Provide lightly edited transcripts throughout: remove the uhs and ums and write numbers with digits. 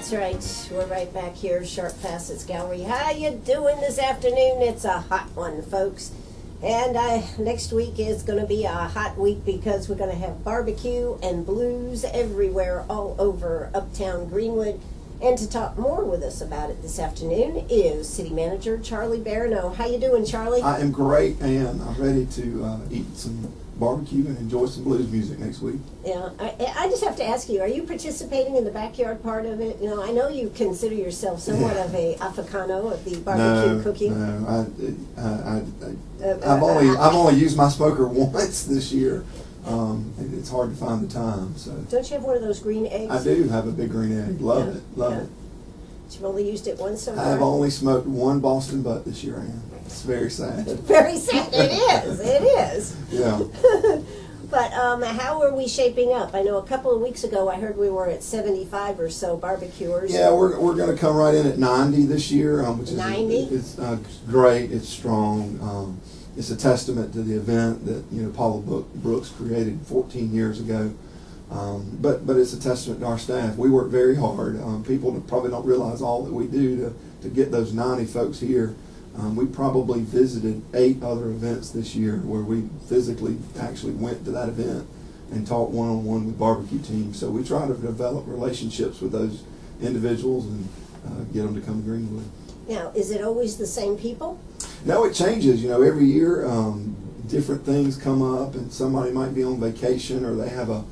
That's right. We're right back here, Sharp Facets Gallery. How you doing this afternoon? It's a hot one, folks. And next week is going to be a hot week because we're going to have barbecue and blues everywhere all over Uptown Greenwood. And to talk more with us about it this afternoon is City Manager Charlie Barrineau. How you doing, Charlie? I am great, and I'm ready to eat some barbecue and enjoy some blues music next week. Yeah, I just have to ask you, are you participating in the backyard part of it? You know, I know you consider yourself somewhat of a aficionado of the barbecue cooking. No, I've only used my smoker once this year. It's hard to find the time. So don't you have one of those green eggs? I do have a big green egg. Love it. But you've only used it once so far? I've only smoked one Boston butt this year, Ann. It's very sad. Very sad. It is. It is. Yeah. But how are we shaping up? I know a couple of weeks ago I heard we were at 75 or so barbecuers. Yeah, we're going to come right in at 90 this year, which is 90. It's great. It's strong. It's a testament to the event that Paula Brooks created 14 years ago. But it's a testament to our staff. We work very hard. People probably don't realize all that we do to get those 90 folks here. We probably visited 8 other events this year where we physically actually went to that event and talked one-on-one with barbecue teams. So we try to develop relationships with those individuals and get them to come to Greenwood. Now, is it always the same people? No, it changes. Every year different things come up, and somebody might be on vacation, or they have a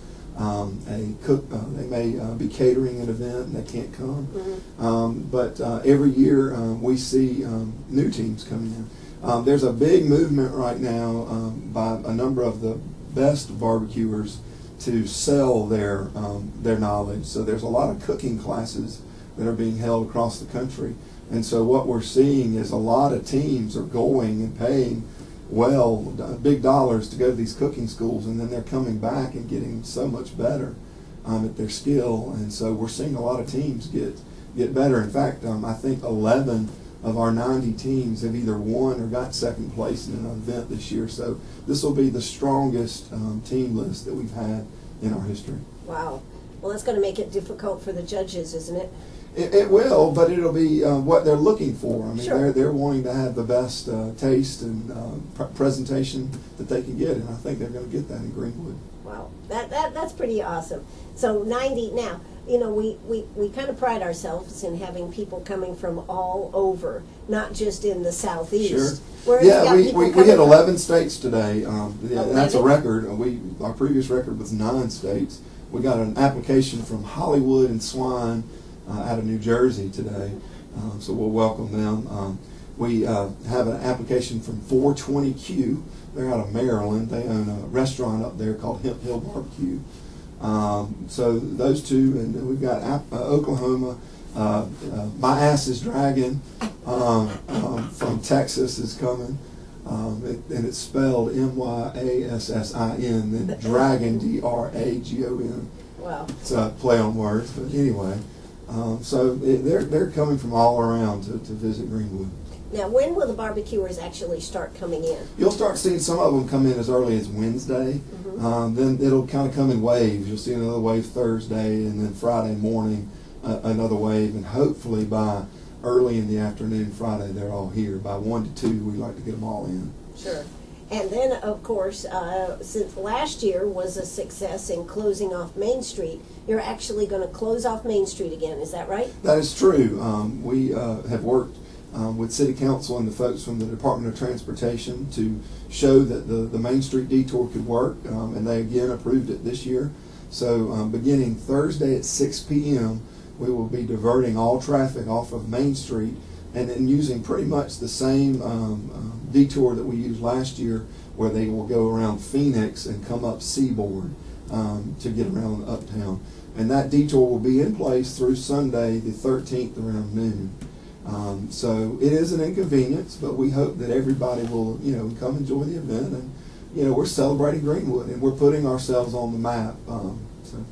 cook. They may be catering an event and they can't come. Mm-hmm. But every year we see new teams coming in. There's a big movement right now by a number of the best barbecuers to sell their knowledge. So there's a lot of cooking classes that are being held across the country. And so what we're seeing is a lot of teams are going and paying big dollars to go to these cooking schools, and then they're coming back and getting so much better at their skill. And so we're seeing a lot of teams get better. In fact, I think 11 of our 90 teams have either won or got second place in an event this year. So this will be the strongest team list that we've had in our history. Wow. Well, that's going to make it difficult for the judges, isn't it? It will, but it'll be what they're looking for. I mean, sure. they're wanting to have the best taste and presentation that they can get, and I think they're going to get that in Greenwood. Wow, that's pretty awesome. So 90 now. We kind of pride ourselves in having people coming from all over, not just in the southeast. Sure. Yeah, we hit 11 states today. That's a record. Our previous record was 9 states. We got an application from Hollywood and Swine out of New Jersey today, so we'll welcome them. We have an application from 420Q. They're out of Maryland. They own a restaurant up there called Hemp Hill Barbecue. So those two, and we've got Oklahoma. My Ass is Dragon from Texas is coming, and it's spelled MYASSIN, then Dragon DRAGON. Wow. It's a play on words, but anyway. So they're coming from all around to visit Greenwood. Now, when will the barbecuers actually start coming in? You'll start seeing some of them come in as early as Wednesday. Mm-hmm. Then it'll kind of come in waves. You'll see another wave Thursday, and then Friday morning another wave, and hopefully by early in the afternoon Friday they're all here. By 1 to 2 we like to get them all in. Sure. And then, of course, since last year was a success in closing off Main Street, you're actually going to close off Main Street again. Is that right? That is true. We have worked with City Council and the folks from the Department of Transportation to show that the Main Street detour could work, and they again approved it this year. So beginning Thursday at 6 p.m., we will be diverting all traffic off of Main Street and then using pretty much the same detour that we used last year, where they will go around Phoenix and come up Seaboard to get around Uptown. And that detour will be in place through Sunday the 13th around noon. So it is an inconvenience, but we hope that everybody will, come enjoy the event. And, we're celebrating Greenwood, and we're putting ourselves on the map. So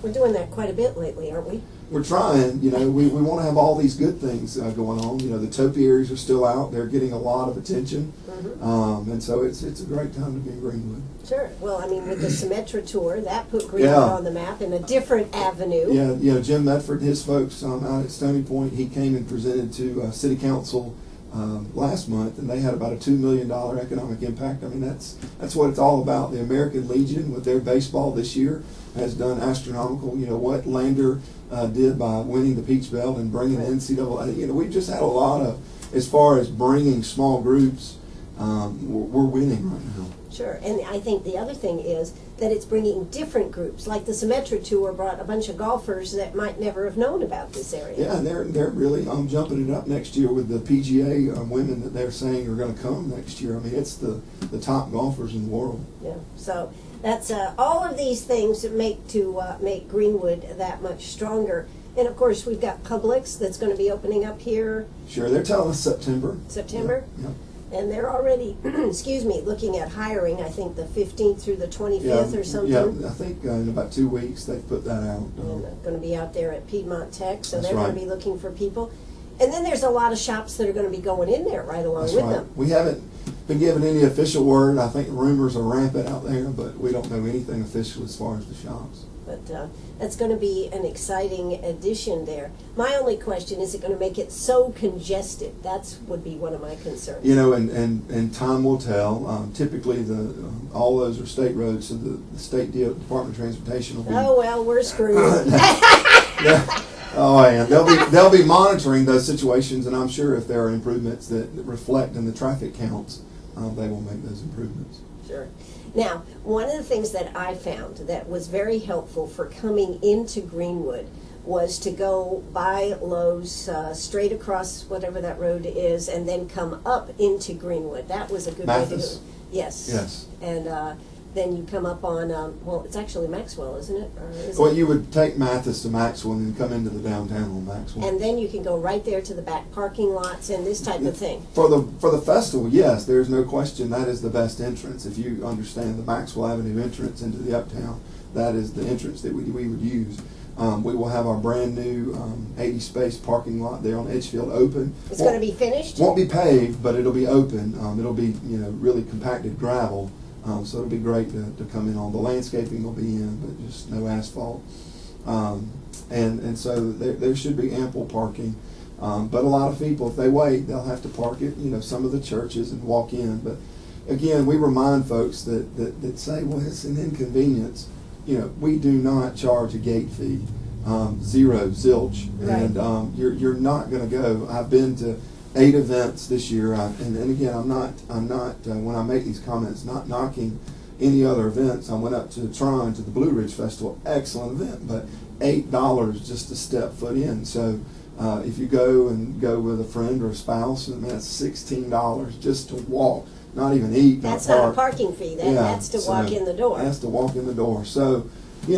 we're doing that quite a bit lately, aren't we? we're trying. You know, we want to have all these good things going on. You know, the topiaries are still out. They're getting a lot of attention. And so it's a great time to be in Greenwood. Sure. Well, I mean, with the Symetra tour, that put Greenwood on the map in a different avenue. Yeah, you know, Jim Medford and his folks out at Stony Point, he came and presented to City Council last month, and they had about a $2 million economic impact. I mean, that's what it's all about. The American Legion with their baseball this year has done astronomical. You know, what Lander did by winning the Peach Belt and bringing the NCAA. You know, we've just had a lot of, as far as bringing small groups, we're winning right now. Sure, and I think the other thing is that it's bringing different groups, like the Symetra Tour brought a bunch of golfers that might never have known about this area. Yeah, and they're really jumping it up next year with the PGA women that they're saying are going to come next year. I mean, it's the top golfers in the world. Yeah, so that's all of these things that make Greenwood that much stronger. And of course, we've got Publix that's going to be opening up here. Sure, they're telling us September. September? Yeah. And they're already, excuse me, looking at hiring, I think, the 15th through the 25th or something. Yeah, I think in about 2 weeks they've put that out. And going to be out there at Piedmont Tech, so That's they're going right. to be looking for people. And then there's a lot of shops that are going to be going in there right along That's with right. them. We haven't been given any official word. I think rumors are rampant out there, but we don't know anything official as far as the shops. But that's going to be an exciting addition there. My only question, is it going to make it so congested? That would be one of my concerns. You know, and time will tell. Typically, all those are state roads, so the state Department of Transportation will be. Oh, well, we're screwed. Yeah. Oh, and they'll be monitoring those situations, and I'm sure if there are improvements that reflect in the traffic counts, they will make those improvements. Sure. Now, one of the things that I found that was very helpful for coming into Greenwood was to go by Lowe's straight across whatever that road is and then come up into Greenwood. That was a good way to do it. Yes. Yes. And then you come up on, well, it's actually Maxwell, isn't it? Or is Well, it? you would take Mathis to Maxwell and then come into the downtown on Maxwell. And then you can go right there to the back parking lots and this type of thing. For the festival, yes, there's no question that is the best entrance. If you understand the Maxwell Avenue entrance into the Uptown, that is the entrance that we would use. We will have our brand new 80-space parking lot there on Edgefield open. It's going to be finished? Won't be paved, but it'll be open. It'll be really compacted gravel. So it'll be great to come in on. The landscaping will be in, but just no asphalt. And so there should be ample parking. But a lot of people, if they wait, they'll have to park at some of the churches and walk in. But again, we remind folks that say, well, it's an inconvenience. We do not charge a gate fee, zero, zilch, Right. and you're not going to go. I've been to 8 events this year, and again, I'm not when I make these comments, not knocking any other events. I went up to Tron to the Blue Ridge Festival, excellent event, but $8 just to step foot in. So if you go with a friend or a spouse, and that's $16 just to walk, not even eat. That's not not a parking fee. That's to walk in the door. That's to walk in the door. So we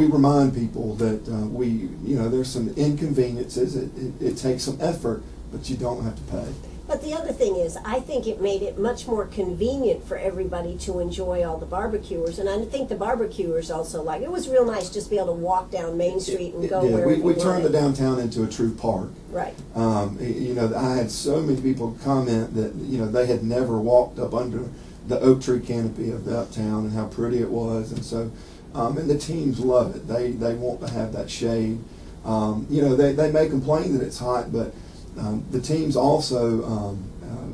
remind people that there's some inconveniences. It takes some effort, but you don't have to pay. But the other thing is, I think it made it much more convenient for everybody to enjoy all the barbecuers, and I think the barbecuers also like it. It was real nice just to be able to walk down Main Street and go wherever we you turned the wanted. downtown into a true park. Right. I had so many people comment that they had never walked up under the oak tree canopy of the Uptown and how pretty it was, and so and the teams love it. They want to have that shade. They may complain that it's hot, but the teams also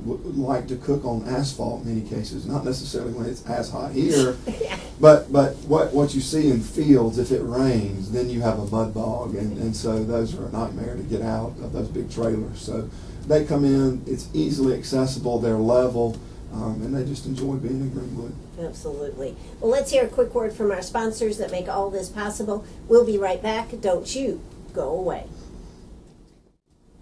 like to cook on asphalt in many cases, not necessarily when it's as hot here, Yeah. but what you see in fields, if it rains, then you have a mud bog, and so those are a nightmare to get out of those big trailers. So they come in, it's easily accessible, they're level, and they just enjoy being in Greenwood. Absolutely. Well, let's hear a quick word from our sponsors that make all this possible. We'll be right back. Don't you go away.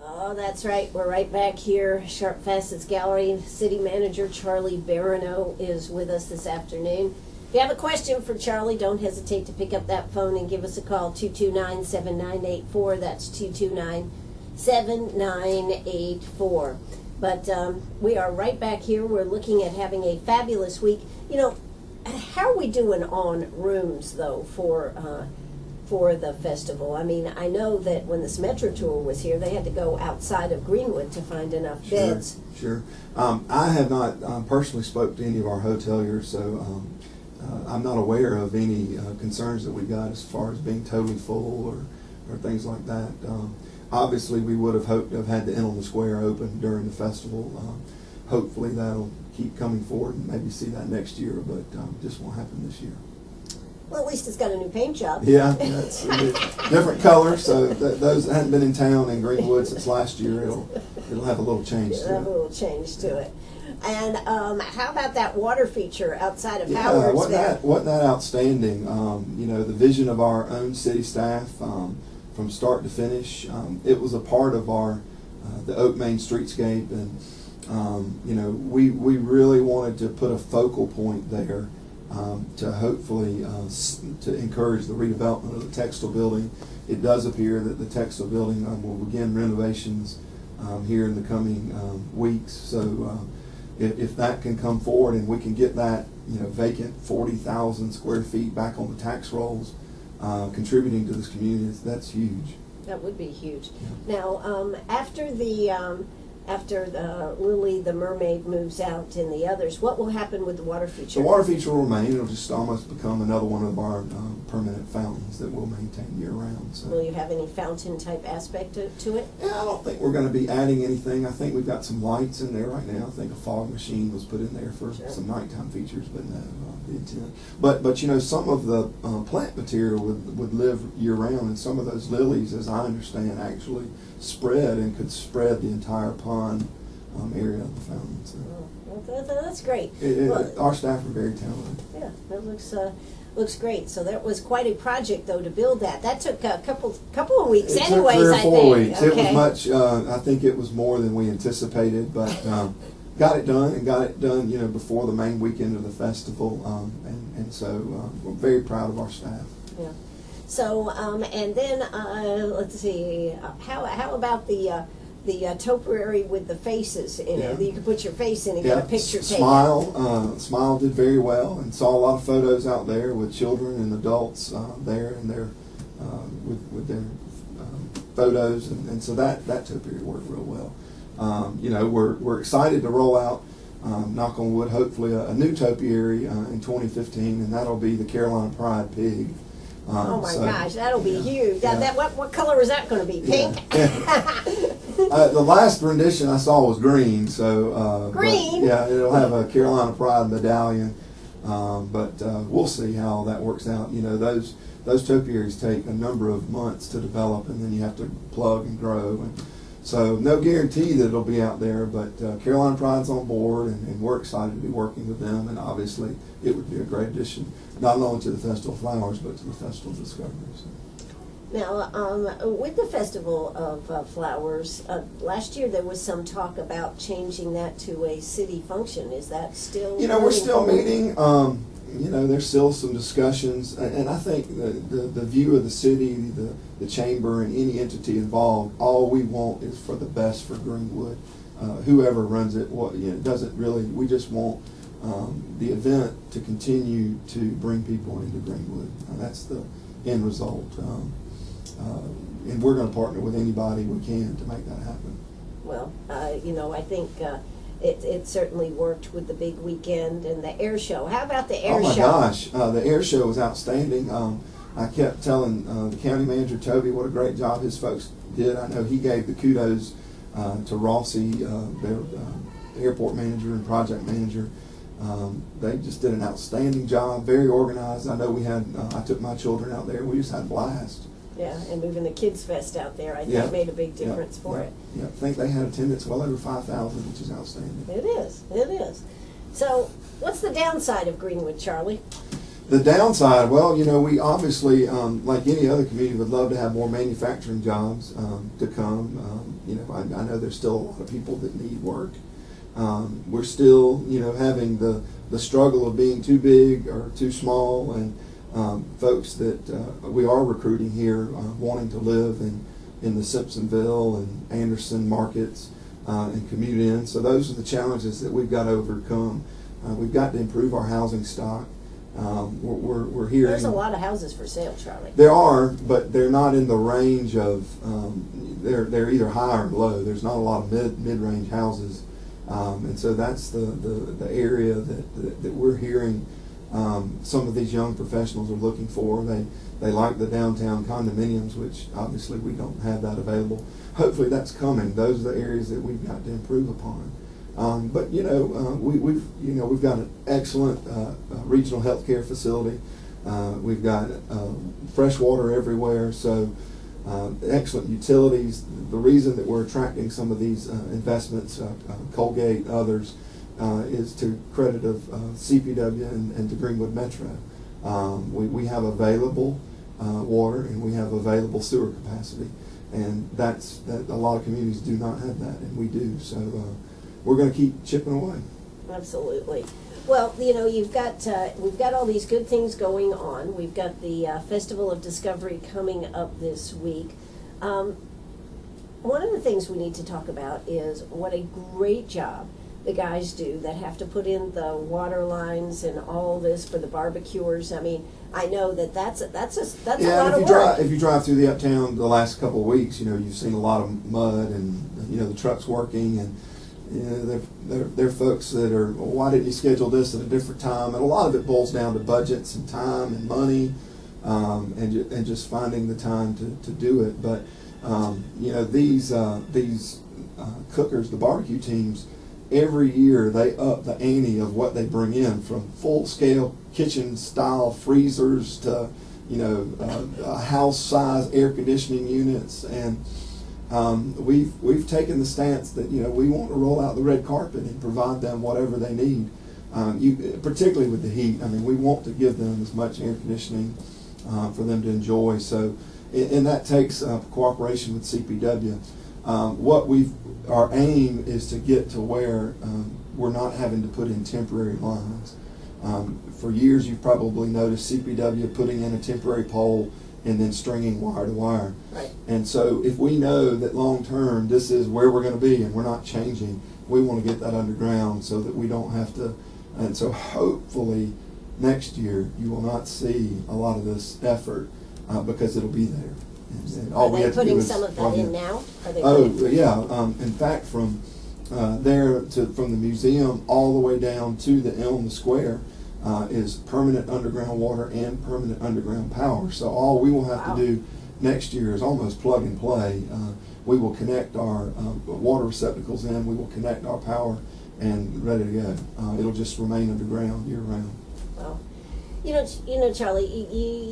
Oh, that's right. We're right back here. Sharp Facets Gallery. City Manager Charlie Barrineau is with us this afternoon. If you have a question for Charlie, don't hesitate to pick up that phone and give us a call, 229-7984. That's 229-7984. But we are right back here. We're looking at having a fabulous week. How are we doing on rooms, though, for for the festival? I mean, I know that when this Metro Tour was here, they had to go outside of Greenwood to find enough beds. Sure. I have not personally spoke to any of our hoteliers, so I'm not aware of any concerns that we got as far as being totally full or things like that. Obviously, we would have hoped to have had the Inn on the Square open during the festival. Hopefully, that'll keep coming forward and maybe see that next year, but just won't happen this year. Well, at least it's got a new paint job. Yeah, that's different color. So those that hadn't been in town in Greenwood since last year, it'll have a little change to it. It'll have a little change to it. And how about that water feature outside of Howard's wasn't that outstanding? You know, the vision of our own city staff from start to finish. It was a part of our the Oak Main streetscape, and you know, we really wanted to put a focal point there to hopefully to encourage the redevelopment of the textile building. It does appear that the textile building will begin renovations here in the coming weeks. So if that can come forward and we can get that, you know, vacant 40,000 square feet back on the tax rolls, contributing to this community, that's huge. That would be huge. Yeah. Now, after Lily the Mermaid moves out and the others, what will happen with the water feature? The water feature will remain. It'll just almost become another one of our permanent fountains that we'll maintain year round. So. Will you have any fountain type aspect to it? Yeah, I don't think we're going to be adding anything. I think we've got some lights in there right now. I think a fog machine was put in there for some nighttime features, but no, the intent. But you know, some of the plant material would live year round, and some of those lilies, as I understand, actually spread and could spread the entire pond area of the fountain. So. Well, that's great. Our staff are very talented. Yeah, that looks great. So that was quite a project, though, to build that. That took a couple of weeks, It anyways. took 3 or 4 weeks. Okay. It was much. I think it was more than we anticipated, but got it done, you know, before the main weekend of the festival, and so we're very proud of our staff. Yeah. So and then let's see, how about the topiary with the faces in it? You can put your face in and get a picture taken. Smile did very well, and saw a lot of photos out there with children and adults there and their with their photos, and so that topiary worked real well. You know, we're excited to roll out, knock on wood, hopefully a new topiary in 2015, and that'll be the Carolina Pride pig. Oh my gosh, that'll be huge. What color is that going to be? Pink? The last rendition I saw was green, so green. It'll have a Carolina Pride medallion, but we'll see how that works out. You know, those topiaries take a number of months to develop, and then you have to plug and grow, and so no guarantee that it'll be out there. But Carolina Pride's on board, and we're excited to be working with them, and obviously it would be a great addition, not only to the Festival of Flowers, but to the Festival of Discovery. So. Now, with the Festival of Flowers, last year there was some talk about changing that to a city function. Is that still? You know, we're still meeting. You know, there's still some discussions, and I think the view of the city, the chamber, and any entity involved, all we want is for the best for Greenwood. Whoever runs it, it doesn't really. We just want the event to continue to bring people into Greenwood. That's the end result. And we're going to partner with anybody we can to make that happen. Well, you know, I think it certainly worked with the big weekend and the air show. How about the air show? Oh my gosh, the air show was outstanding. I kept telling the county manager, Toby, what a great job his folks did. I know he gave the kudos to Rossi, their airport manager and project manager. They just did an outstanding job, very organized. I know we had, I took my children out there. We just had a blast. Yeah, and moving the Kids Fest out there, I think made a big difference for it. Yeah, I think they had attendance well over 5,000, which is outstanding. It is. So, what's the downside of Greenwood, Charlie? The downside, well, you know, we obviously, like any other community, would love to have more manufacturing jobs to come. You know, I know there's still a lot of people that need work. We're still, you know, having the struggle of being too big or too small, and folks that we are recruiting here wanting to live in the Simpsonville and Anderson markets and commute in. So those are the challenges that we've got to overcome. We've got to improve our housing stock. We're hearing There's a lot of houses for sale, Charlie. there are, but they're not in the range of they're either high or low. There's not a lot of mid-range houses, and so that's the area that we're hearing some of these young professionals are looking for. They like the downtown condominiums, which obviously we don't have that available. Hopefully that's coming. Those are the areas that we've got to improve upon. But we've got an excellent regional healthcare facility. We've got fresh water everywhere, so excellent utilities. The reason that we're attracting some of these investments, Colgate, others, is to credit of CPW and to Greenwood Metro. We have available water and we have available sewer capacity, and that a lot of communities do not have that, and we do. So we're going to keep chipping away. Absolutely. Well, we've got all these good things going on. We've got the Festival of Discovery coming up this week. One of the things we need to talk about is what a great job the guys do that have to put in the water lines and all this for the barbecuers. I mean, I know that's a lot of work. If you drive through the Uptown the last couple of weeks, you've seen a lot of mud and the trucks working, and they're folks that are, well, why didn't you schedule this at a different time? And a lot of it boils down to budgets and time and money, and just finding the time to do it. But these cookers, the barbecue teams, every year they up the ante of what they bring in, from full-scale kitchen-style freezers to house-size air conditioning units, and we've taken the stance that we want to roll out the red carpet and provide them whatever they need. Particularly with the heat, I mean, we want to give them as much air conditioning for them to enjoy. So, and that takes cooperation with CPW. Our aim is to get to where we're not having to put in temporary lines. For years, you've probably noticed CPW putting in a temporary pole and then stringing wire to wire. Right. And so if we know that long term this is where we're going to be and we're not changing, we want to get that underground so that we don't have to. And so hopefully next year you will not see a lot of this effort because it'll be there. And all we have to do is some of that in now? In fact, from from the museum all the way down to the Elm Square is permanent underground water and permanent underground power. So all we will have to do next year is almost plug and play. We will connect our water receptacles in, we will connect our power, and ready to go. It'll just remain underground year round. Wow. Charlie,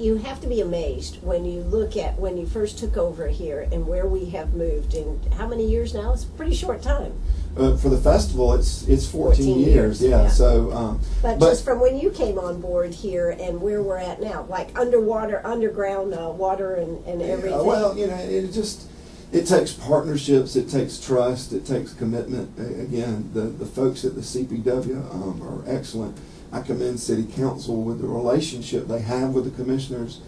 you have to be amazed when you look at when you first took over here and where we have moved in how many years now? It's a pretty short time. For the festival, it's 14 years. Yeah. So, but just from when you came on board here and where we're at now, like underground water and everything. Well, it takes partnerships, it takes trust, it takes commitment. Again, the folks at the CPW are excellent. I commend City Council with the relationship they have with the commissioners.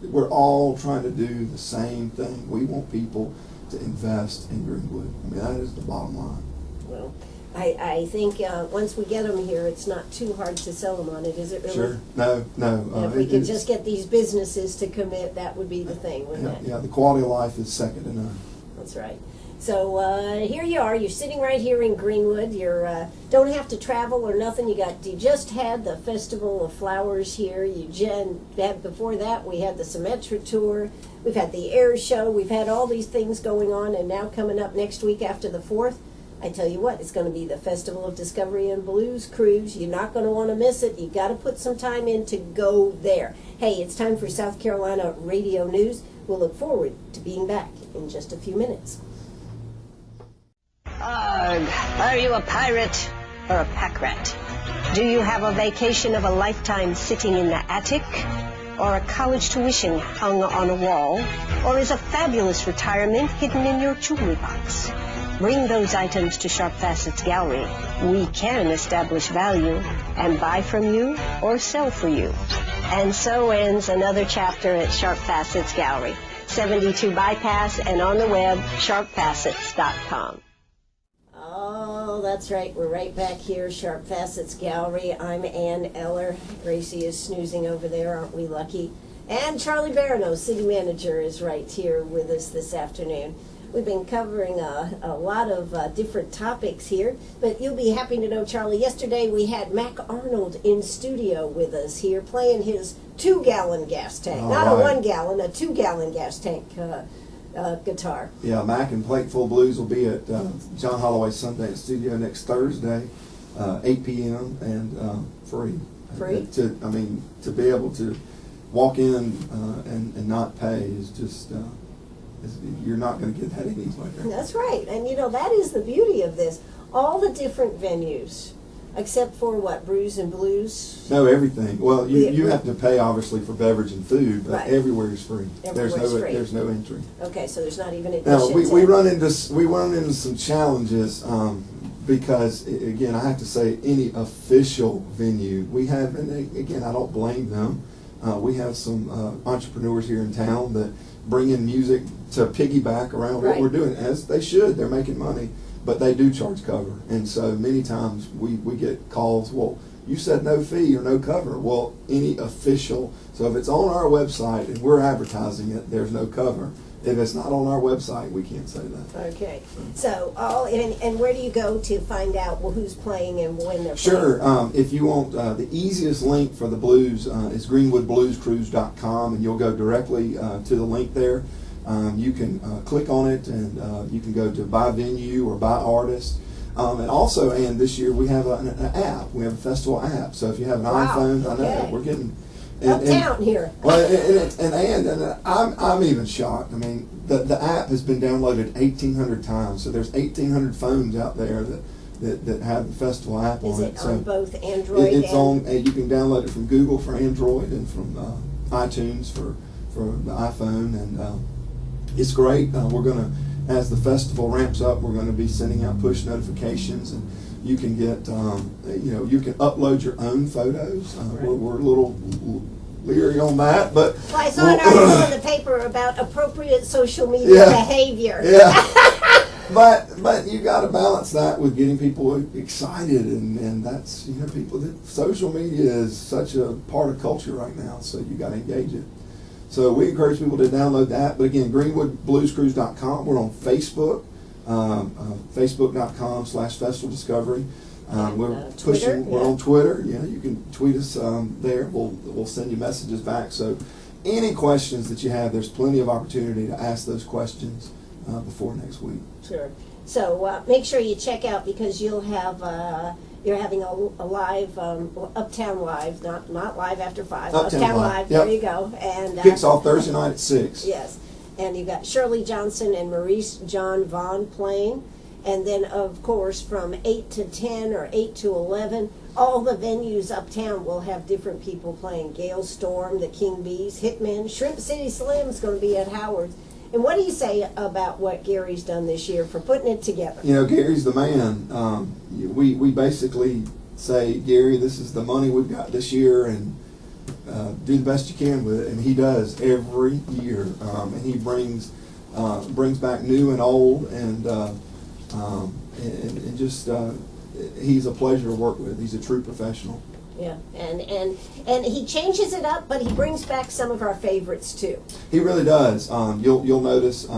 We're all trying to do the same thing. We want people to invest in Greenwood. I mean, that is the bottom line. Well, I think once we get them here, it's not too hard to sell them on it, is it really? Sure. No. If we could just get these businesses to commit, that would be the thing, wouldn't it? Yeah, the quality of life is second to none. That's right. So here you are. You're sitting right here in Greenwood. You don't have to travel or nothing. You just had the Festival of Flowers here. Before that, we had the Symetra Tour. We've had the Air Show. We've had all these things going on, and now coming up next week after the 4th, I tell you what, it's going to be the Festival of Discovery and Blues Cruise. You're not going to want to miss it. You've got to put some time in to go there. Hey, it's time for South Carolina Radio News. We'll look forward to being back in just a few minutes. Arg, are you a pirate or a pack rat? Do you have a vacation of a lifetime sitting in the attic? Or a college tuition hung on a wall? Or is a fabulous retirement hidden in your jewelry box? Bring those items to Sharp Facets Gallery. We can establish value and buy from you or sell for you. And so ends another chapter at Sharp Facets Gallery, 72 Bypass, and on the web, sharpfacets.com. Oh, that's right. We're right back here, Sharp Facets Gallery. I'm Ann Eller. Gracie is snoozing over there, aren't we lucky? And Charlie Barrineau, City Manager, is right here with us this afternoon. We've been covering a lot of different topics here, but you'll be happy to know, Charlie, yesterday we had Mac Arnold in studio with us here playing his 2-gallon gas tank. Not a 1 gallon, a 2-gallon gas tank guitar. Yeah, Mac and Plateful Blues will be at John Holloway's Sundance Studio next Thursday, 8 p.m. and free. Free? To be able to walk in and not pay is just, you're not going to get that anywhere. That's right. And you know, that is the beauty of this. All the different venues, except for what, Brews and Blues? No, everything. Well, you have to pay obviously for beverage and food, but Right. everywhere is free. Everywhere's free. There's no entry. Okay, so there's not even Now admissions. we run into some challenges because again, I have to say, any official venue we have, and again, I don't blame them. We have some entrepreneurs here in town that bring in music to piggyback around what Right. we're doing, as they should. They're making money, but they do charge cover, and so many times we get calls. Well, you said no fee or no cover. Well, any official. So if it's on our website and we're advertising it, there's no cover. If it's not on our website, we can't say that. Okay. So, and where do you go to find out who's playing and when they're Sure. playing? If you want, the easiest link for the blues is greenwoodbluescruise.com, and you'll go directly to the link there. You can click on it, and you can go to buy venue or buy artist. And also, and this year we have an app. We have a festival app. So if you have an Wow, iPhone, I know okay. we're getting Uptown here. Well, and I'm even shocked. I mean, the app has been downloaded 1,800 times. So there's 1,800 phones out there that have the festival app Is on it it. on So both Android it's and... on. You can download it from Google for Android and from iTunes for the iPhone, and it's great. We're gonna, as the festival ramps up, we're going to be sending out push notifications, and you can get, you can upload your own photos. We're a little leery on that, but Well, I saw an article in the paper about appropriate social media behavior. Yeah. But you got to balance that with getting people excited, and that's, people that social media is such a part of culture right now, so you got to engage it. So we encourage people to download that. But again, greenwoodbluescruise.com. We're on Facebook, facebook.com/Festival Discovery. We're Twitter, pushing. We're yeah. on Twitter. You can tweet us there. We'll send you messages back. So any questions that you have, there's plenty of opportunity to ask those questions before next week. Sure. So make sure you check out, because you'll have you're having a live Uptown Live, not live after 5. Uptown Live. Yep. There you go. And Kicks off Thursday night at 6. Yes, and you've got Shirley Johnson and Maurice John Vaughn playing, and then of course from 8 to 10 or 8 to 11, all the venues uptown will have different people playing. Gale Storm, the King Bees, Hitmen, Shrimp City Slim's going to be at Howard's. And what do you say about what Gary's done this year for putting it together? Gary's the man. We basically say, Gary, this is the money we've got this year, and do the best you can with it. And he does every year. And he brings back new and old, and just he's a pleasure to work with. He's a true professional. Yeah, and he changes it up, but he brings back some of our favorites too. He really does. You'll notice,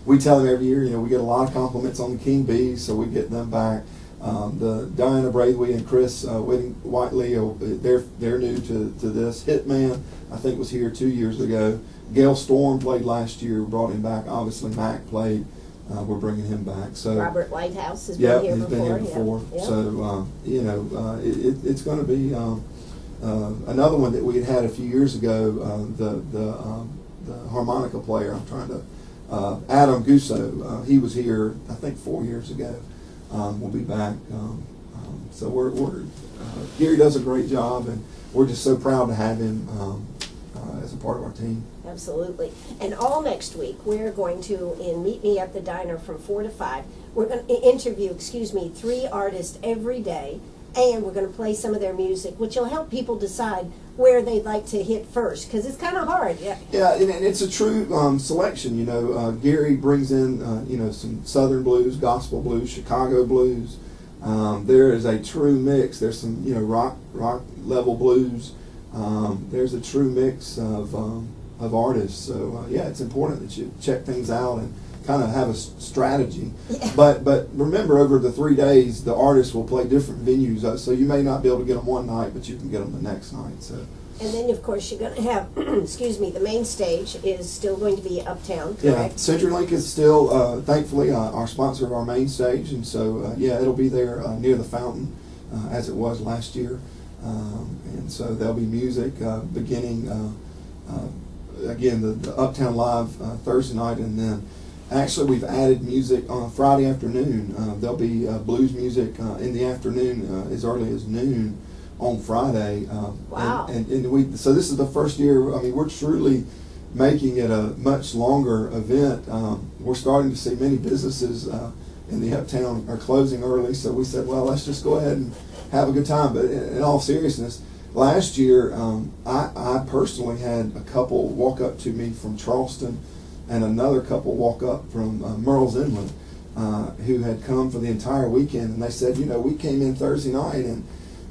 we tell him every year, we get a lot of compliments on the King Bees, so we get them back. The Diana Braithwaite and Chris Whiteley, they're new to this. Hitman, I think, was here 2 years ago. Gale Storm played last year, brought him back. Obviously, Mac played. We're bringing him back. So Robert Lighthouse has been here he's before. been here before. Yeah. So it's going to be another one that we had a few years ago. The harmonica player. I'm trying to Adam Gusso. He was here, I think, 4 years ago. We'll be back. So we're Gary does a great job, and we're just so proud to have him as a part of our team. Absolutely. And all next week, we're going to, in Meet Me at the Diner from 4 to 5, we're going to interview, 3 artists every day, and we're going to play some of their music, which will help people decide where they'd like to hit first, because it's kind of hard. Yeah, and it's a true selection. Gary brings in some Southern blues, gospel blues, Chicago blues, There is a true mix. There's some rock level blues. There's a true mix of artists. So yeah, it's important that you check things out and kind of have a strategy. Yeah. But remember, over the 3 days, the artists will play different venues. So you may not be able to get them one night, but you can get them the next night. So. And then, of course, you're going to have, excuse me, the main stage is still going to be Uptown, correct? Yeah, CenturyLink is still, thankfully, our sponsor of our main stage, and so, yeah, it'll be there near the fountain, as it was last year. And so there'll be music beginning, again, the Uptown Live Thursday night, and then actually we've added music on Friday afternoon. There'll be blues music in the afternoon as early as noon on Friday. Wow. And so this is the first year, I mean, we're truly making it a much longer event. We're starting to see many businesses in the Uptown are closing early, so we said, well, let's just go ahead and have a good time. But in all seriousness, last year, I personally had a couple walk up to me from Charleston and another couple walk up from Merle's Inland who had come for the entire weekend, and they said, we came in Thursday night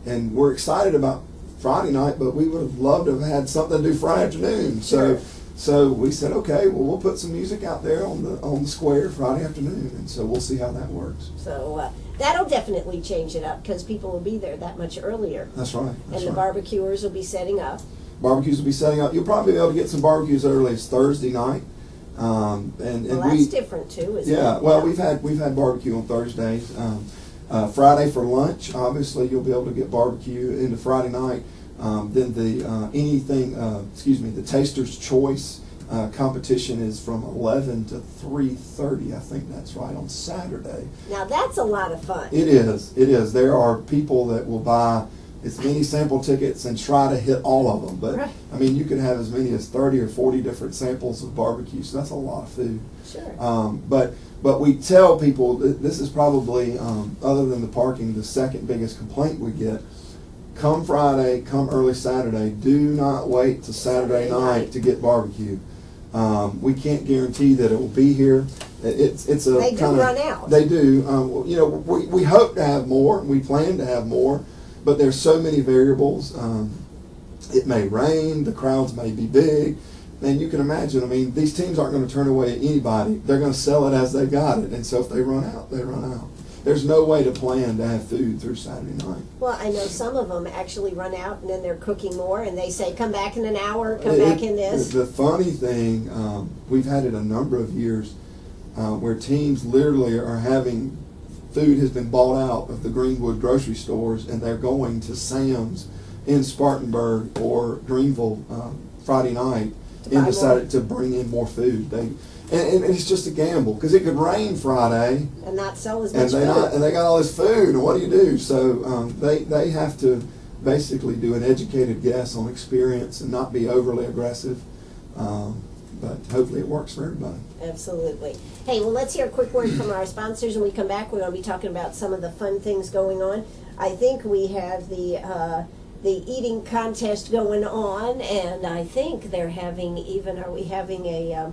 and we're excited about Friday night, but we would have loved to have had something to do Friday afternoon. Sure. So we said, okay, well, we'll put some music out there on the square Friday afternoon, and so we'll see how that works. So that'll definitely change it up because people will be there that much earlier. That's right. And the barbecuers will be setting up. Barbecues will be setting up. You'll probably be able to get some barbecues early as Thursday night. And That's different too, isn't it? Yeah, well, we've had barbecue on Thursdays. Friday for lunch, obviously you'll be able to get barbecue into Friday night. Then the Taster's Choice competition is from 11 to 3:30. I think that's right, on Saturday. Now that's a lot of fun. It is. There are people that will buy as many sample tickets and try to hit all of them. But right. I mean, you can have as many as 30 or 40 different samples of barbecue, so that's a lot of food. Sure. But we tell people that this is probably, other than the parking, the second biggest complaint we get. Come Friday, come early Saturday. Do not wait till Saturday night to get barbecue. We can't guarantee that it will be here. It's a they do run out. They do. We hope to have more. We plan to have more, but there's so many variables. It may rain. The crowds may be big. And you can imagine, I mean, these teams aren't going to turn away anybody. They're going to sell it as they got it. And so if they run out, they run out. There's no way to plan to have food through Saturday night. Well, I know some of them actually run out and then they're cooking more and they say, come back in an hour, come back in this. The funny thing, we've had it a number of years where teams literally are having food has been bought out of the Greenwood grocery stores and they're going to Sam's in Spartanburg or Greenville Friday night and decided to bring in more food. And it's just a gamble because it could rain Friday and not sell as much food. And they got all this food, and what do you do? So they have to basically do an educated guess on experience and not be overly aggressive. But hopefully it works for everybody. Absolutely. Hey, well, let's hear a quick word from our sponsors. When we come back, we're going to be talking about some of the fun things going on. I think we have the eating contest going on, and I think they're having are we having a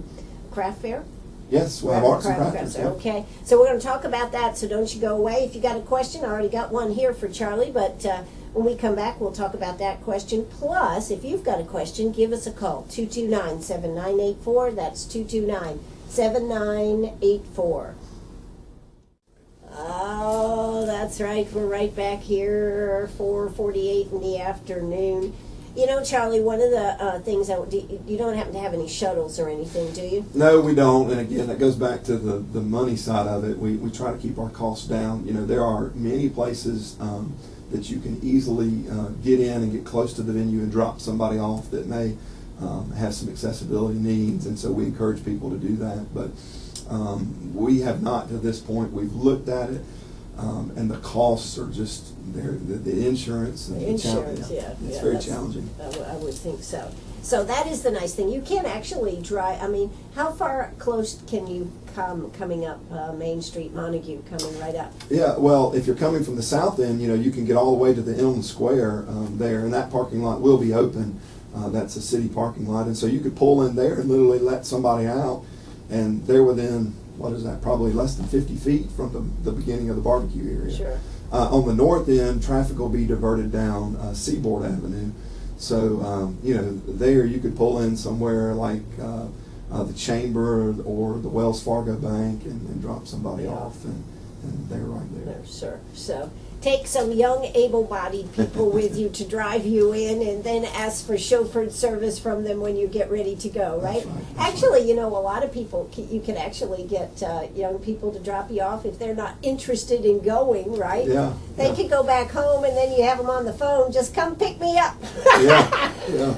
craft fair? Yes, we'll have arts and crafts. Yeah. Okay, so we're going to talk about that, so don't you go away. If you got a question, I already got one here for Charlie, but when we come back, we'll talk about that question. Plus, if you've got a question, give us a call, 229-7984. That's 229-7984. Oh, that's right. We're right back here, 4:48 in the afternoon. You know, Charlie, one of the things you don't happen to have any shuttles or anything, do you? No, we don't. And again, that goes back to the money side of it. We try to keep our costs down. You know, there are many places that you can easily get in and get close to the venue and drop somebody off that may have some accessibility needs, and so we encourage people to do that. But we have not to this point. We've looked at it, and the costs are just there. The insurance. And it's very challenging. I would think so. So that is the nice thing. You can actually drive. I mean, how far close can you come coming up Main Street, Montague, coming right up? Yeah, well, if you're coming from the south end, you know, you can get all the way to the Elm Square there, and that parking lot will be open. That's a city parking lot, and so you could pull in there and literally let somebody out, and they're within what is that? Probably less than 50 feet from the beginning of the barbecue area. Sure. On the north end, traffic will be diverted down Seaboard Avenue. So, there you could pull in somewhere like the Chamber or the Wells Fargo Bank and drop somebody off, and they're right there. No, sure. So take some young, able-bodied people with you to drive you in, and then ask for chauffeured service from them when you get ready to go, right? That's Actually, a lot of people, you can actually get young people to drop you off if they're not interested in going, right? Yeah. They could go back home, and then you have them on the phone, just come pick me up. Yeah.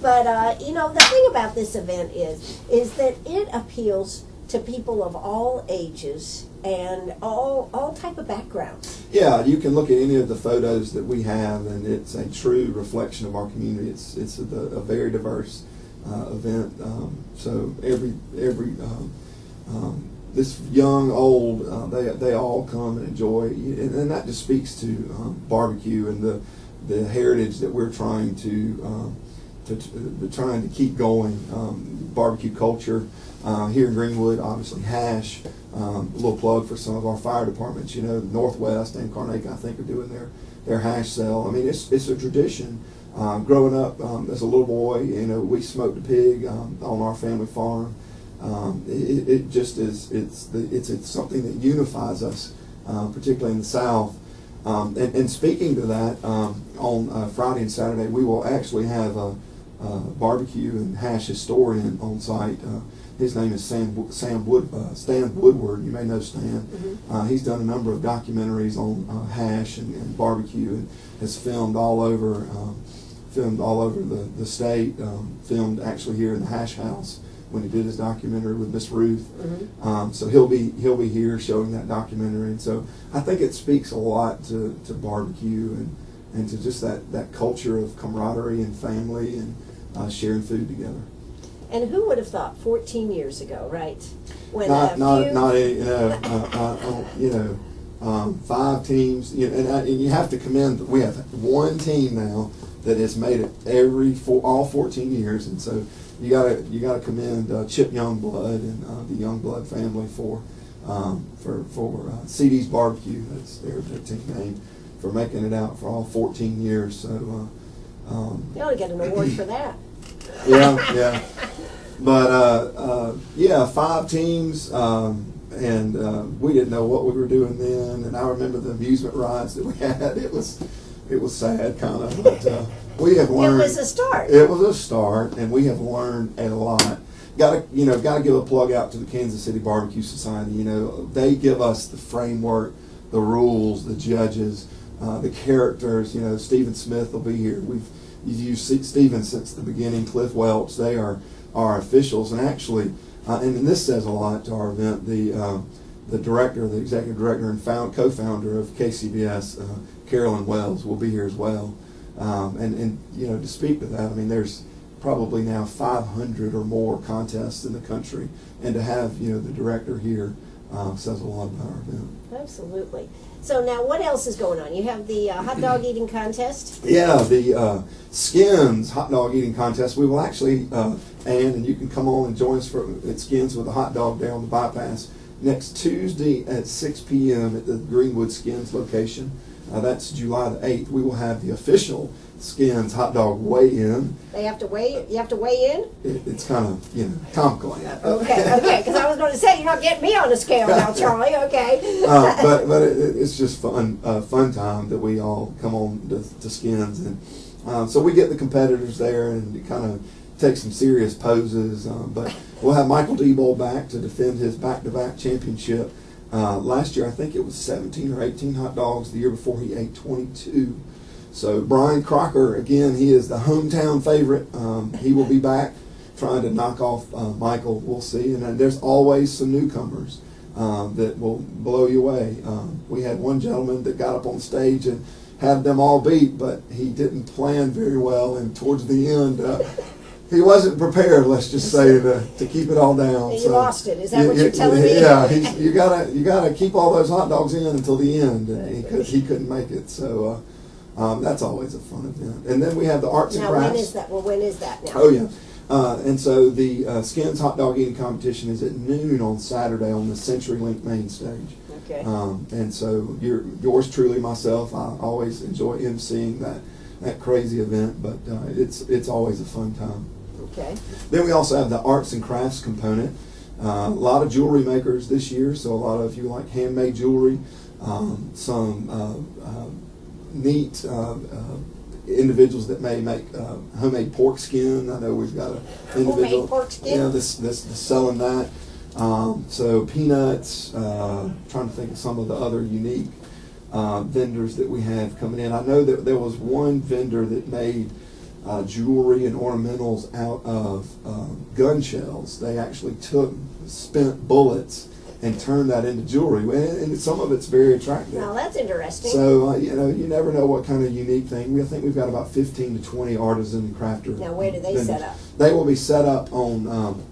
But, the thing about this event is that it appeals to people of all ages and all type of backgrounds. Yeah, you can look at any of the photos that we have, and it's a true reflection of our community. It's a very diverse event. So every this young, old, they all come and enjoy, and that just speaks to barbecue and the heritage that we're trying to keep going. Barbecue culture here in Greenwood, obviously hash. A little plug for some of our fire departments. Northwest and Carnac, I think, are doing their hash sale. I mean, it's a tradition. Growing up as a little boy, we smoked a pig on our family farm. It just is. It's something that unifies us, particularly in the South. And speaking to that, on Friday and Saturday, we will actually have a barbecue and hash historian on site. His name is Stan Woodward. You may know Stan. Mm-hmm. He's done a number of documentaries on hash and barbecue, and has filmed all over the state. Filmed actually here in the Hash House when he did his documentary with Miss Ruth. Mm-hmm. So he'll be here showing that documentary, and so I think it speaks a lot to barbecue and to just that culture of camaraderie and family and sharing food together. And who would have thought 14 years ago, right? When 5 teams, and you have to commend. We have one team now that has made it all 14 years, and so you gotta commend Chip Youngblood and the Youngblood family for CD's Barbecue. That's their team name, for making it out for all 14 years. So you ought to get an award for that. yeah. But 5 teams, and we didn't know what we were doing then. And I remember the amusement rides that we had. It was sad, kind of, but we have learned. It was a start. It was a start, and we have learned a lot. Got to give a plug out to the Kansas City Barbecue Society. They give us the framework, the rules, the judges, the characters. Stephen Smith will be here. We've used Stephen since the beginning. Cliff Welch. They are our officials, and actually, and this says a lot to our event. The director, the executive director and co-founder of KCBS, Carolyn Wells, will be here as well. And to speak to that, I mean, there's probably now 500 or more contests in the country, and to have the director here says a lot about our event. Absolutely. So now, what else is going on? You have the hot dog eating contest. Yeah, the Skins hot dog eating contest. We will actually, and you can come on and join us at Skins with a hot dog down the bypass next Tuesday at 6 p.m. at the Greenwood Skins location. That's July the 8th. We will have the official Skins hot dog weigh-in. They have to weigh. You have to weigh in. It's kind of comical. Okay. Because I was going to say you're not getting me on a scale now, Charlie. Okay. But it's just fun time that we all come on to Skins, and so we get the competitors there and kind of take some serious poses. But we'll have Michael Debo back to defend his back-to-back championship. Last year, I think it was 17 or 18 hot dogs. The year before, he ate 22. So Brian Crocker, again, he is the hometown favorite. He will be back trying to knock off Michael. We'll see. And then there's always some newcomers that will blow you away. We had one gentleman that got up on stage and had them all beat, but he didn't plan very well. And towards the end, he wasn't prepared, let's just say, to keep it all down. You lost it. Is that what you're telling me? Yeah, you gotta keep all those hot dogs in until the end, and he couldn't make it. So that's always a fun event. And then we have the arts and crafts. Now, when is that? Well, when is that now? Oh yeah, And so the Skins hot dog eating competition is at noon on Saturday on the CenturyLink main stage. Okay. And so yours truly, myself, I always enjoy emceeing that crazy event, but it's always a fun time. Okay. Then we also have the arts and crafts component. A lot of jewelry makers this year, so a lot of you like handmade jewelry, some neat individuals that may make homemade pork skin. I know we've got an individual. Homemade pork skin? Yeah, this selling that. So peanuts, trying to think of some of the other unique vendors that we have coming in. I know that there was one vendor that made jewelry and ornamentals out of gun shells. They actually took spent bullets and turned that into jewelry, and some of it's very attractive. Now that's interesting. So you never know what kind of unique thing. I think we've got about 15 to 20 artisan and crafter. Now where do they vendors. set up? They will be set up on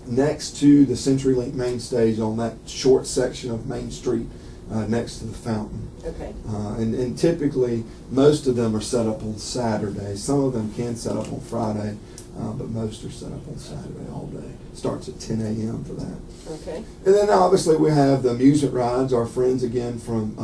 next to the CenturyLink main stage on that short section of Main Street next to the fountain. Okay. And typically most of them are set up on Saturday. Some of them can set up on Friday, but most are set up on Saturday all day. Starts at 10 a.m. for that. Okay. And then obviously we have the amusement rides. Our friends again from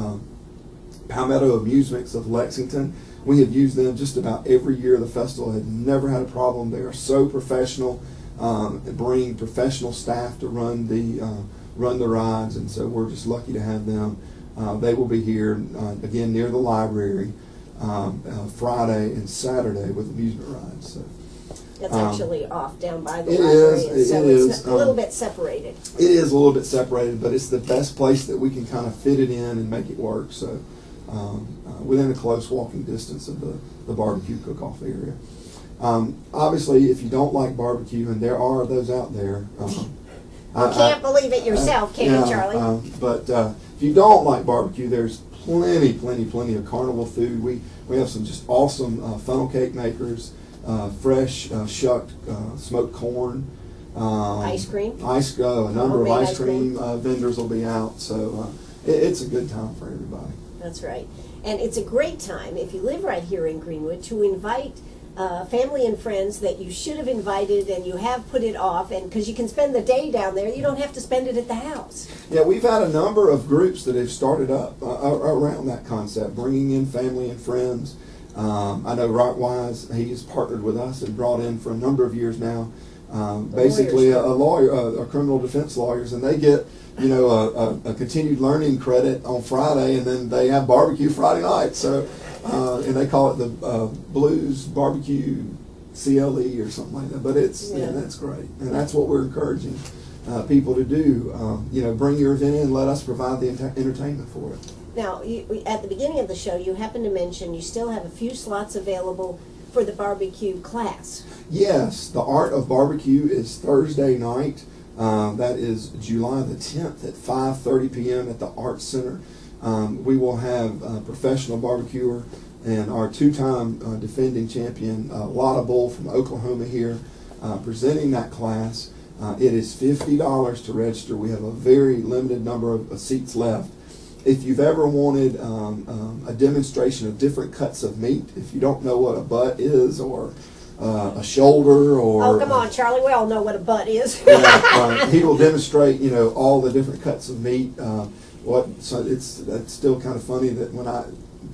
Palmetto Amusements of Lexington. We have used them just about every year of the festival. Have never had a problem. They are so professional. Bring professional staff to run the rides, and so we're just lucky to have them. They will be here again near the library Friday and Saturday with amusement rides. So. That's actually off down by the It library, is, so it it's is, a little bit separated. It is a little bit separated, but it's the best place that we can kind of fit it in and make it work. So within a close walking distance of the barbecue cook-off area. Obviously, if you don't like barbecue, and there are those out there. You can't believe it yourself, can you, Charlie? But if you don't like barbecue, there's plenty of carnival food. We have some just awesome funnel cake makers, fresh shucked smoked corn. Ice cream? A number of Homemade ice cream vendors will be out. So it's a good time for everybody. That's right. And it's a great time, if you live right here in Greenwood, to invite family and friends that you should have invited and you have put it off, and because you can spend the day down there, you don't have to spend it at the house. Yeah, we've had a number of groups that have started up around that concept, bringing in family and friends. I know Rightwise, he's partnered with us and brought in for a number of years now, basically a lawyer, a criminal defense lawyers, and they get a continued learning credit on Friday, and then they have barbecue Friday night. So. And they call it the Blues Barbecue CLE or something like that. But that's great, and that's what we're encouraging people to do. Bring your event in, and let us provide the entertainment for it. Now, at the beginning of the show, you happened to mention you still have a few slots available for the barbecue class. Yes, the Art of Barbecue is Thursday night. That is July the 10th at 5:30 p.m. at the Arts Center. We will have a professional barbecuer and our two-time defending champion, Lotta Bull from Oklahoma here, presenting that class. It is $50 to register. We have a very limited number of seats left. If you've ever wanted a demonstration of different cuts of meat, if you don't know what a butt is or a shoulder or... Oh, come on, Charlie. We all know what a butt is. He will demonstrate, all the different cuts of meat. So that's still kind of funny that when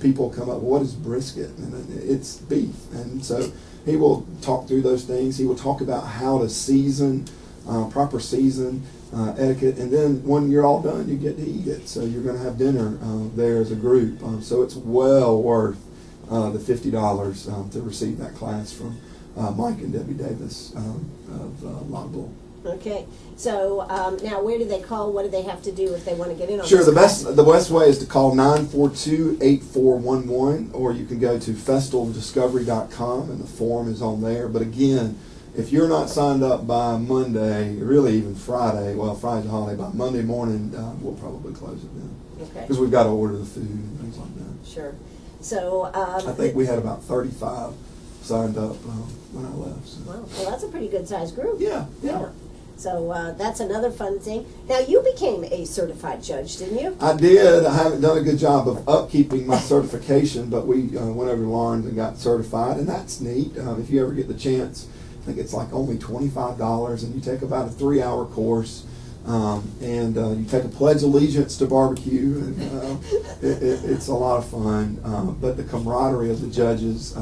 people come up, what is brisket? And it's beef. And so he will talk through those things. He will talk about how to season, proper season, etiquette. And then when you're all done, you get to eat it. So you're going to have dinner there as a group. So it's well worth the $50 to receive that class from Mike and Debbie Davis of Lotta Bull. Okay, so now where do they call? What do they have to do if they want to get in on Sure, this? the best way is to call 942-8411, or you can go to festivaldiscovery.com, and the form is on there. But again, if you're not signed up by Monday, really even Friday, well, Friday's a holiday, by Monday morning, we'll probably close it then. Okay. Because we've got to order the food and things like that. Sure. So I think we had about 35 signed up when I left. So. Wow, well, that's a pretty good-sized group. Yeah. So that's another fun thing. Now, you became a certified judge, didn't you? I did. I haven't done a good job of upkeeping my certification, but we went over to Lawrence and got certified, and that's neat. If you ever get the chance think it's like only $25, and you take about a 3-hour course. And you take a pledge allegiance to barbecue, and it's a lot of fun. But the camaraderie of the judges,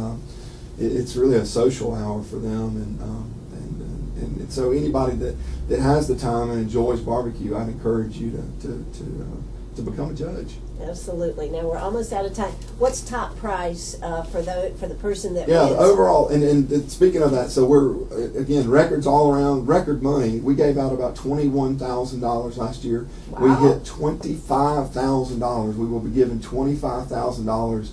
it's really a social hour for them. And so anybody that has the time and enjoys barbecue, I'd encourage you to become a judge. Absolutely. Now we're almost out of time. What's top prize for the person that Yeah, wins? overall, and speaking of that, so we're, again, records all around, record money. We gave out about $21,000 last year. Wow. We hit $25,000. We will be giving $25,000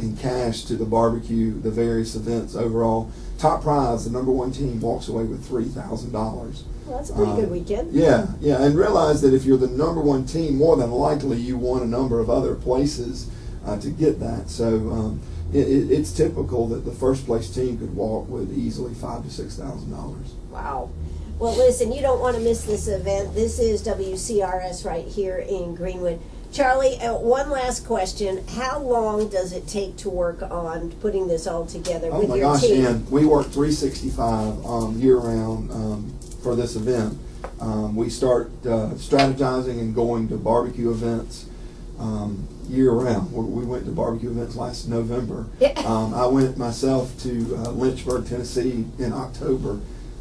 in cash to the barbecue, the various events overall. Top prize, the number one team walks away with $3,000. Well, that's a pretty good weekend. Yeah, and realize that if you're the number one team, more than likely you won a number of other places to get that. So it's typical that the first place team could walk with easily $5,000 to $6,000. Wow. Well, listen, you don't want to miss this event. This is WCRS right here in Greenwood. Charlie, one last question. How long does it take to work on putting this all together with your team? Oh my gosh, Ann, we work 365 year-round for this event. We start strategizing and going to barbecue events year-round. We went to barbecue events last November. I went myself to Lynchburg, Tennessee in October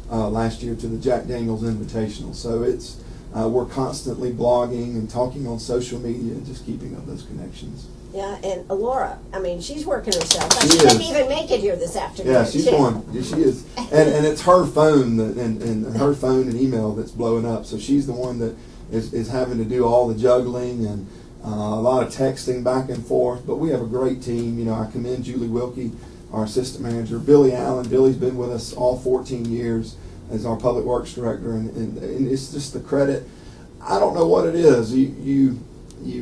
last year to the Jack Daniels Invitational. So it's we're constantly blogging and talking on social media and just keeping up those connections. Yeah, and Laura, I mean, she's working herself. She She didn't is. even make it here this afternoon. Yeah, she's going. She is, and it's her phone and her phone and email that's blowing up. So she's the one that is having to do all the juggling and a lot of texting back and forth. But we have a great team. You know, I commend Julie Wilkie, our assistant manager, Billy Allen. Billy's been with us all 14 years as our public works director, and it's just the credit. I don't know what it is. You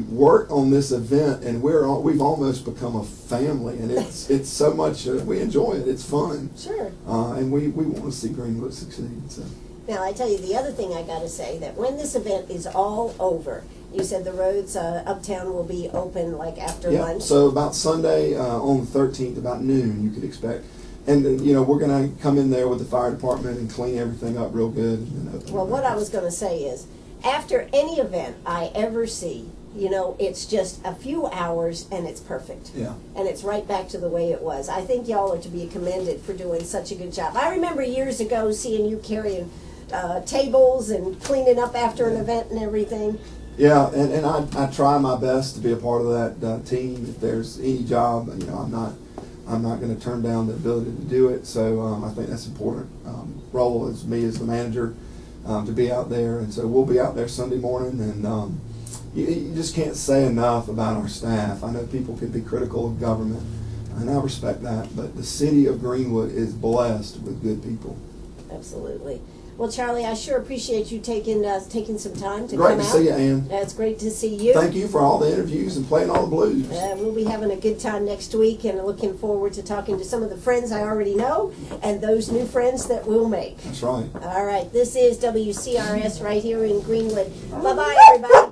work on this event, and we've almost become a family, and it's so much. We enjoy it. It's fun. Sure. And we want to see Greenwood succeed. So. Now, I tell you, the other thing I got to say, that when this event is all over, you said the roads Uptown will be open like after lunch. So about Sunday on the 13th, about noon, you could expect. And you know, we're going to come in there with the fire department and clean everything up real good. And then open. Well, what I was going to say is, after any event I ever see, you know, it's just a few hours and it's perfect. Yeah. And it's right back to the way it was. I think y'all are to be commended for doing such a good job. I remember years ago seeing you carrying tables and cleaning up after an event and everything. Yeah, and I try my best to be a part of that team. If there's any job, you know, I'm not going to turn down the ability to do it. So I think that's an important role as me as the manager to be out there. And so we'll be out there Sunday morning, and you just can't say enough about our staff. I know people can be critical of government, and I respect that, but the city of Greenwood is blessed with good people. Absolutely. Well, Charlie, I sure appreciate you taking some time to Great come to out. see you, Ann. It's great to see you. Thank you for all the interviews and playing all the blues. We'll be having a good time next week, and looking forward to talking to some of the friends I already know and those new friends that we'll make. That's right. All right, this is WCRS right here in Greenwood. Bye-bye, everybody.